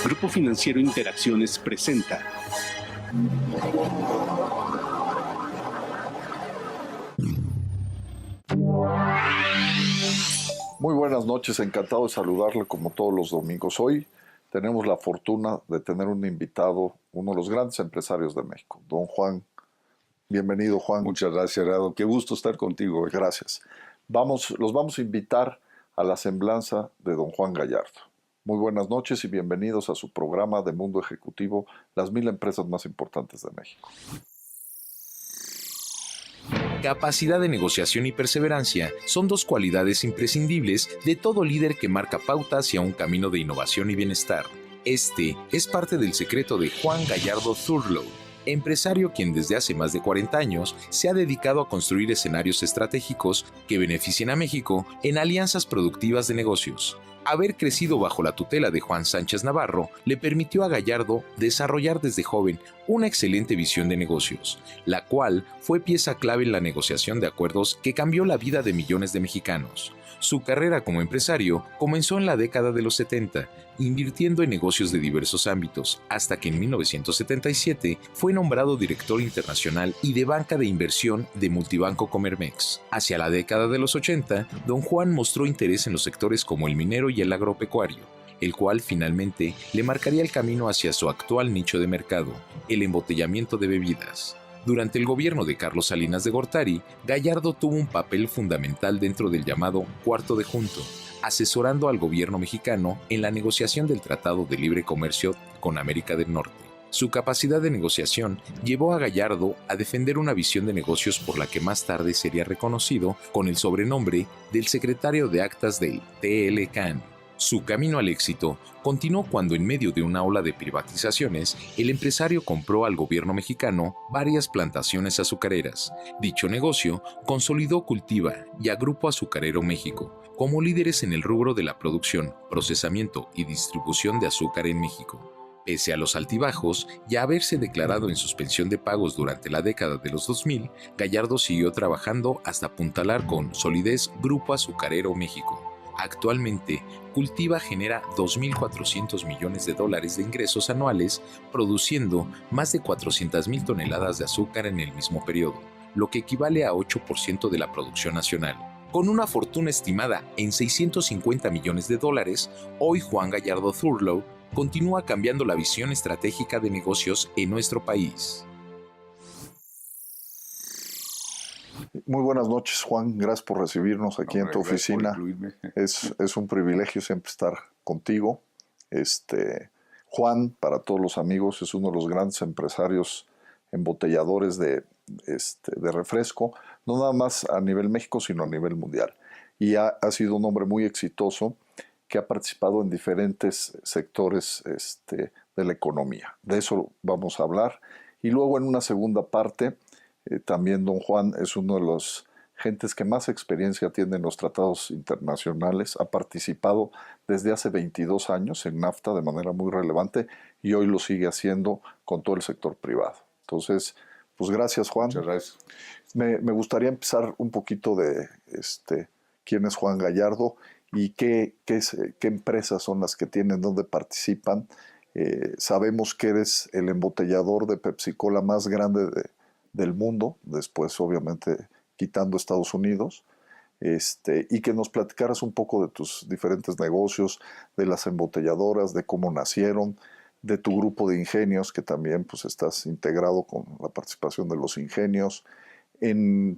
Grupo Financiero Interacciones presenta. Muy buenas noches, encantado de saludarle como todos los domingos. Hoy tenemos la fortuna de tener un invitado, uno de los grandes empresarios de México, don Juan. Bienvenido, Juan. Muchas gracias, Gerardo. Qué gusto estar contigo hoy. Gracias. Los vamos a invitar a la semblanza de don Juan Gallardo. Muy buenas noches y bienvenidos a su programa de Mundo Ejecutivo, las 1000 empresas más importantes de México. Capacidad de negociación y perseverancia son dos cualidades imprescindibles de todo líder que marca pauta hacia un camino de innovación y bienestar. Este es parte del secreto de Juan Gallardo Thurlow, empresario quien desde hace más de 40 años se ha dedicado a construir escenarios estratégicos que beneficien a México en alianzas productivas de negocios. Haber crecido bajo la tutela de Juan Sánchez Navarro le permitió a Gallardo desarrollar desde joven una excelente visión de negocios, la cual fue pieza clave en la negociación de acuerdos que cambió la vida de millones de mexicanos. Su carrera como empresario comenzó en la década de los 70, invirtiendo en negocios de diversos ámbitos, hasta que en 1977 fue nombrado director internacional y de banca de inversión de Multibanco Comermex. Hacia la década de los 80, don Juan mostró interés en los sectores como el minero y el agropecuario, el cual finalmente le marcaría el camino hacia su actual nicho de mercado, el embotellamiento de bebidas. Durante el gobierno de Carlos Salinas de Gortari, Gallardo tuvo un papel fundamental dentro del llamado Cuarto de Junto, asesorando al gobierno mexicano en la negociación del Tratado de Libre Comercio con América del Norte. Su capacidad de negociación llevó a Gallardo a defender una visión de negocios por la que más tarde sería reconocido con el sobrenombre del secretario de actas del TLCAN. Su camino al éxito continuó cuando en medio de una ola de privatizaciones, el empresario compró al gobierno mexicano varias plantaciones azucareras. Dicho negocio consolidó Cultiva y a Grupo Azucarero México como líderes en el rubro de la producción, procesamiento y distribución de azúcar en México. Pese a los altibajos y a haberse declarado en suspensión de pagos durante la década de los 2000, Gallardo siguió trabajando hasta apuntalar con solidez Grupo Azucarero México. Actualmente, Cultiva genera $2.400 millones de ingresos anuales, produciendo más de 400,000 toneladas de azúcar en el mismo periodo, lo que equivale a 8% de la producción nacional. Con una fortuna estimada en $650 millones, hoy Juan Gallardo Thurlow continúa cambiando la visión estratégica de negocios en nuestro país. Muy buenas noches, Juan. Gracias por recibirnos aquí en tu oficina. Es un privilegio siempre estar contigo. Juan, para todos los amigos, es uno de los grandes empresarios embotelladores de refresco, no nada más a nivel México, sino a nivel mundial. Y ha sido un hombre muy exitoso que ha participado en diferentes sectores de la economía. De eso vamos a hablar. Y luego en una segunda parte, también don Juan es uno de los gentes que más experiencia tiene en los tratados internacionales. Ha participado desde hace 22 años en NAFTA de manera muy relevante y hoy lo sigue haciendo con todo el sector privado. Entonces, pues gracias, Juan. Muchas gracias. Me gustaría empezar un poquito de quién es Juan Gallardo y qué empresas son las que tienen, dónde participan. Sabemos que eres el embotellador de Pepsi-Cola más grande del mundo, después obviamente quitando Estados Unidos, y que nos platicaras un poco de tus diferentes negocios, de las embotelladoras, de cómo nacieron, de tu grupo de ingenios, que también pues estás integrado con la participación de los ingenios,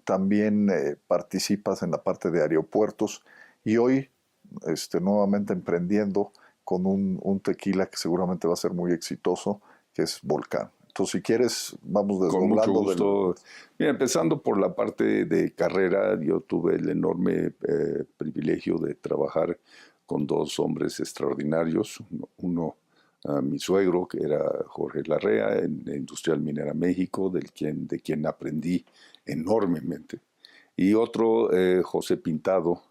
también participas en la parte de aeropuertos, y hoy nuevamente emprendiendo con un tequila que seguramente va a ser muy exitoso, que es Volcán. Entonces, si quieres, vamos desdoblando. Con mucho gusto. Mira, empezando por la parte de carrera, yo tuve el enorme privilegio de trabajar con dos hombres extraordinarios. Uno, mi suegro, que era Jorge Larrea, en Industrial Minera México, de quien aprendí enormemente. Y otro, José Pintado,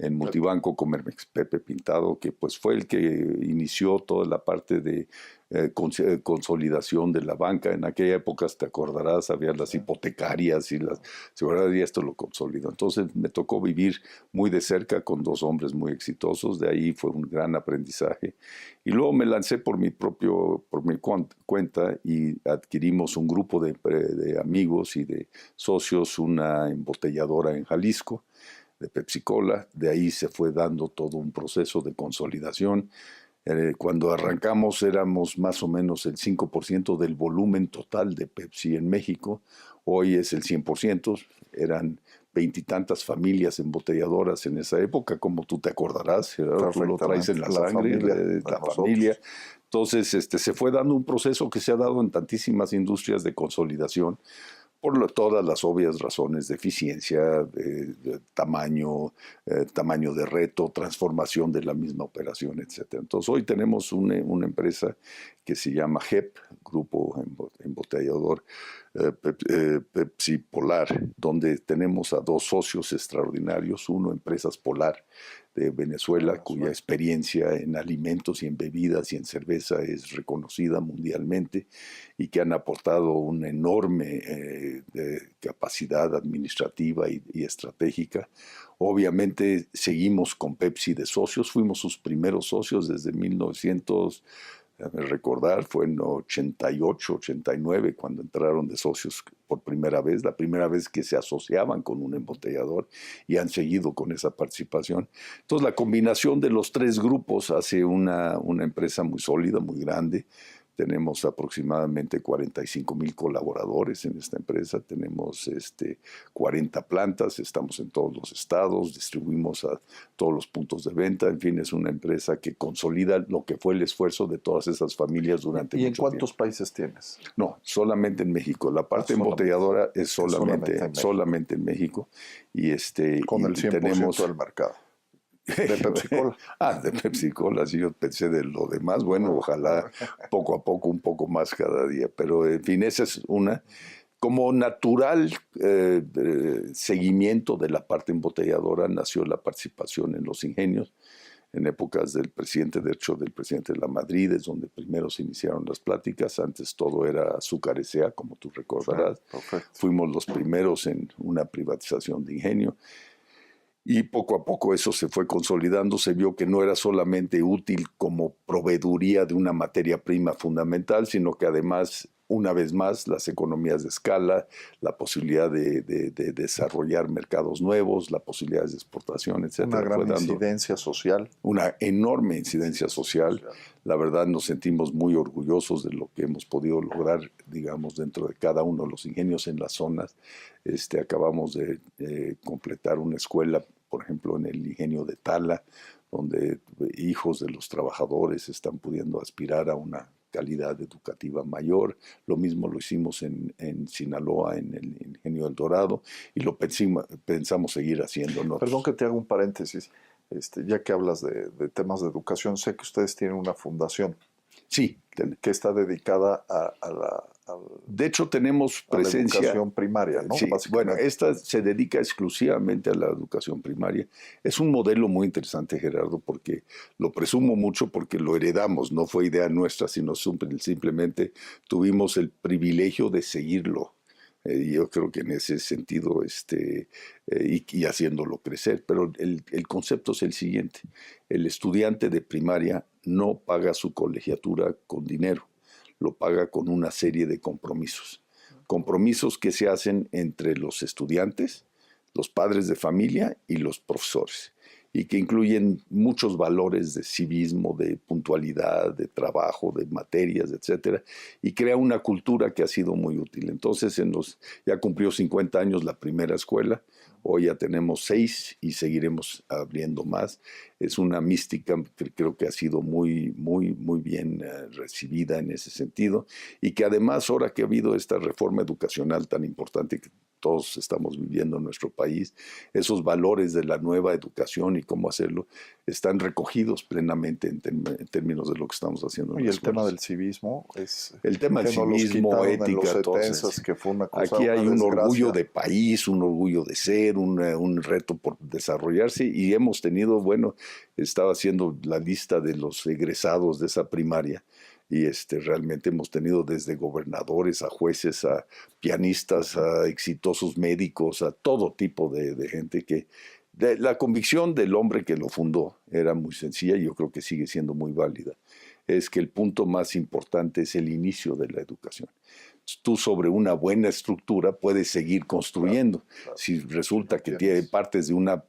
en Multibanco Comermex, Pepe Pintado, que pues fue el que inició toda la parte de consolidación de la banca. En aquella época, te acordarás, había las hipotecarias y las seguridades, y esto lo consolidó. Entonces me tocó vivir muy de cerca con dos hombres muy exitosos, de ahí fue un gran aprendizaje. Y luego me lancé por mi cuenta y adquirimos un grupo de amigos y de socios, una embotelladora en Jalisco, de Pepsi Cola. De ahí se fue dando todo un proceso de consolidación. Cuando arrancamos éramos más o menos el 5% del volumen total de Pepsi en México. Hoy es el 100%. Eran 20 y tantas familias embotelladoras en esa época, como tú te acordarás, tú lo traes en la sangre, la familia. Entonces se fue dando un proceso que se ha dado en tantísimas industrias de consolidación, por todas las obvias razones de eficiencia, tamaño de reto, transformación de la misma operación, etc. Entonces hoy tenemos una empresa que se llama GEP, Grupo Embotellador Pepsi Polar, donde tenemos a dos socios extraordinarios, uno Empresas Polar de Venezuela, cuya experiencia en alimentos y en bebidas y en cerveza es reconocida mundialmente y que han aportado una enorme capacidad administrativa y estratégica. Obviamente seguimos con Pepsi de socios, fuimos sus primeros socios desde 1900, recordar, fue en 88, 89 cuando entraron de socios por primera vez, la primera vez que se asociaban con un embotellador, y han seguido con esa participación. Entonces la combinación de los tres grupos hace una empresa muy sólida, muy grande. Tenemos aproximadamente 45,000 colaboradores en esta empresa, tenemos 40 plantas, estamos en todos los estados, distribuimos a todos los puntos de venta, en fin, es una empresa que consolida lo que fue el esfuerzo de todas esas familias durante mucho tiempo. ¿Y en cuántos países tienes? No, solamente en México. La parte embotelladora es solamente en México. Y con el 100% del mercado. De Pepsi Cola. De Pepsi Cola, sí, yo pensé de lo demás. Bueno, ojalá poco a poco, un poco más cada día. Pero, en fin, esa es una. Como natural seguimiento de la parte embotelladora nació la participación en los ingenios. En épocas del presidente de la Madrid, es donde primero se iniciaron las pláticas. Antes todo era Azúcar S.A., como tú recordarás. Sí, fuimos los primeros en una privatización de ingenio. Y poco a poco eso se fue consolidando, se vio que no era solamente útil como proveeduría de una materia prima fundamental, sino que además, una vez más, las economías de escala, la posibilidad de desarrollar mercados nuevos, las posibilidades de exportación, etc. Una gran incidencia social. Una enorme incidencia social. La verdad nos sentimos muy orgullosos de lo que hemos podido lograr, digamos, dentro de cada uno de los ingenios en las zonas. Acabamos de completar una escuela, por ejemplo, en el ingenio de Tala, donde hijos de los trabajadores están pudiendo aspirar a una calidad educativa mayor. Lo mismo lo hicimos en Sinaloa, en el ingenio del Dorado, y lo pensamos seguir haciendo. Perdón que te haga un paréntesis. Ya que hablas de temas de educación, sé que ustedes tienen una fundación. Sí. Que está dedicada a la de hecho, tenemos presencia. La educación primaria, ¿no? Sí, bueno, esta se dedica exclusivamente a la educación primaria. Es un modelo muy interesante, Gerardo, porque lo presumo mucho porque lo heredamos, no fue idea nuestra, sino simplemente tuvimos el privilegio de seguirlo. Yo creo que en ese sentido, y haciéndolo crecer. Pero el concepto es el siguiente: el estudiante de primaria no paga su colegiatura con dinero, lo paga con una serie de compromisos. Compromisos que se hacen entre los estudiantes, los padres de familia y los profesores, y que incluyen muchos valores de civismo, de puntualidad, de trabajo, de materias, etcétera, y crea una cultura que ha sido muy útil. Entonces, ya cumplió 50 años la primera escuela, hoy ya tenemos 6 y seguiremos abriendo más. Es una mística que creo que ha sido muy, muy, muy bien recibida en ese sentido, y que además, ahora que ha habido esta reforma educacional tan importante todos estamos viviendo en nuestro país, esos valores de la nueva educación y cómo hacerlo, están recogidos plenamente en términos de lo que estamos haciendo. Y el tema del civismo es... El tema del civismo, ética, entonces, que fue una cosa, aquí hay una un desgracia. orgullo de país, un orgullo de ser, un reto por desarrollarse, y hemos tenido, bueno, estaba haciendo la lista de los egresados de esa primaria, y realmente hemos tenido desde gobernadores a jueces, a pianistas, a exitosos médicos, a todo tipo de gente que... La convicción del hombre que lo fundó era muy sencilla y yo creo que sigue siendo muy válida. Es que el punto más importante es el inicio de la educación. Tú sobre una buena estructura puedes seguir construyendo. Claro. Si resulta que partes de una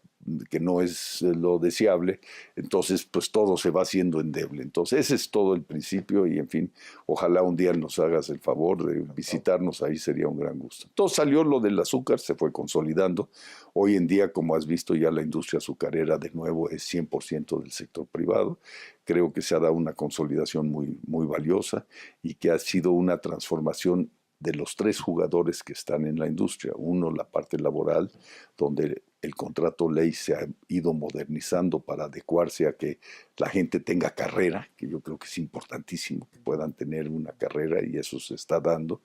que no es lo deseable, entonces pues todo se va haciendo endeble. Entonces ese es todo el principio y en fin, ojalá un día nos hagas el favor de visitarnos, ahí sería un gran gusto. Entonces salió lo del azúcar, se fue consolidando. Hoy en día, como has visto, ya la industria azucarera de nuevo es 100% del sector privado. Creo que se ha dado una consolidación muy, muy valiosa y que ha sido una transformación de los tres jugadores que están en la industria. Uno, la parte laboral, donde el contrato ley se ha ido modernizando para adecuarse a que la gente tenga carrera, que yo creo que es importantísimo que puedan tener una carrera y eso se está dando.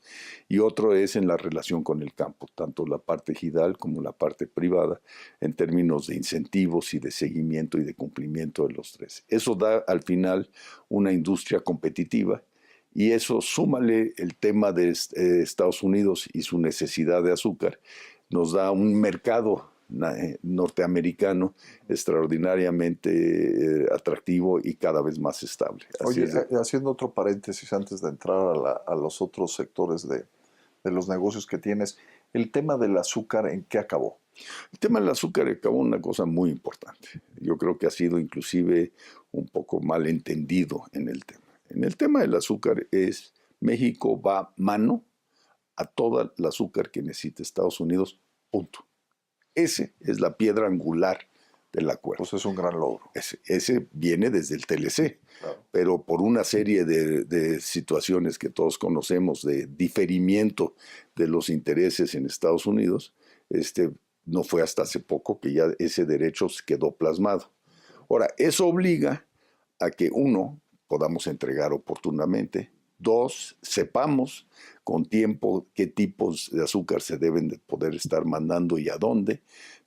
Y otro es en la relación con el campo, tanto la parte ejidal como la parte privada, en términos de incentivos y de seguimiento y de cumplimiento de los tres. Eso da al final una industria competitiva. Y eso, súmale el tema de Estados Unidos y su necesidad de azúcar, nos da un mercado norteamericano extraordinariamente atractivo y cada vez más estable. Oye, haciendo otro paréntesis antes de entrar a los otros sectores de los negocios que tienes, el tema del azúcar, ¿en qué acabó? El tema del azúcar acabó una cosa muy importante. Yo creo que ha sido inclusive un poco mal entendido en el tema. En el tema del azúcar México va mano a toda el azúcar que necesita Estados Unidos, punto. Ese es la piedra angular del acuerdo. Pues es un gran logro. Ese viene desde el TLC, claro. Pero por una serie de situaciones que todos conocemos, de diferimiento de los intereses en Estados Unidos, no fue hasta hace poco que ya ese derecho quedó plasmado. Ahora, eso obliga a que uno, podamos entregar oportunamente. 2, sepamos con tiempo qué tipos de azúcar se deben de poder estar mandando y a dónde.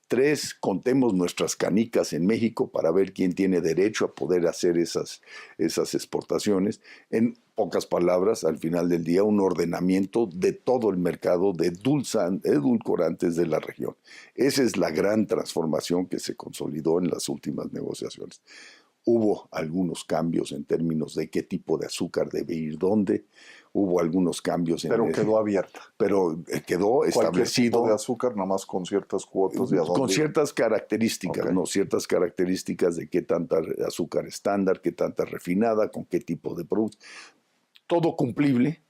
3, contemos nuestras canicas en México para ver quién tiene derecho a poder hacer esas exportaciones. En pocas palabras, al final del día, un ordenamiento de todo el mercado de edulcorantes de la región. Esa es la gran transformación que se consolidó en las últimas negociaciones. Hubo algunos cambios en términos de qué tipo de azúcar debe ir dónde. Hubo algunos cambios en Pero quedó abierta. Pero quedó establecido. Tipo de azúcar, nada más con ciertas cuotas. Con ciertas características, okay. ¿No? Ciertas características de qué tanta azúcar estándar, qué tanta refinada, con qué tipo de producto. Todo cumplible,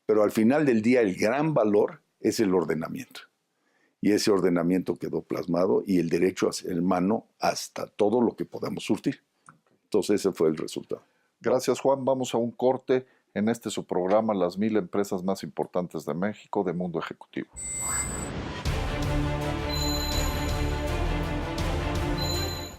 pero al final del día el gran valor es el ordenamiento. Y ese ordenamiento quedó plasmado y el derecho a hacer mano hasta todo lo que podamos surtir. Entonces ese fue el resultado. Gracias, Juan. Vamos a un corte en su programa Las 1000 empresas más importantes de México de Mundo Ejecutivo.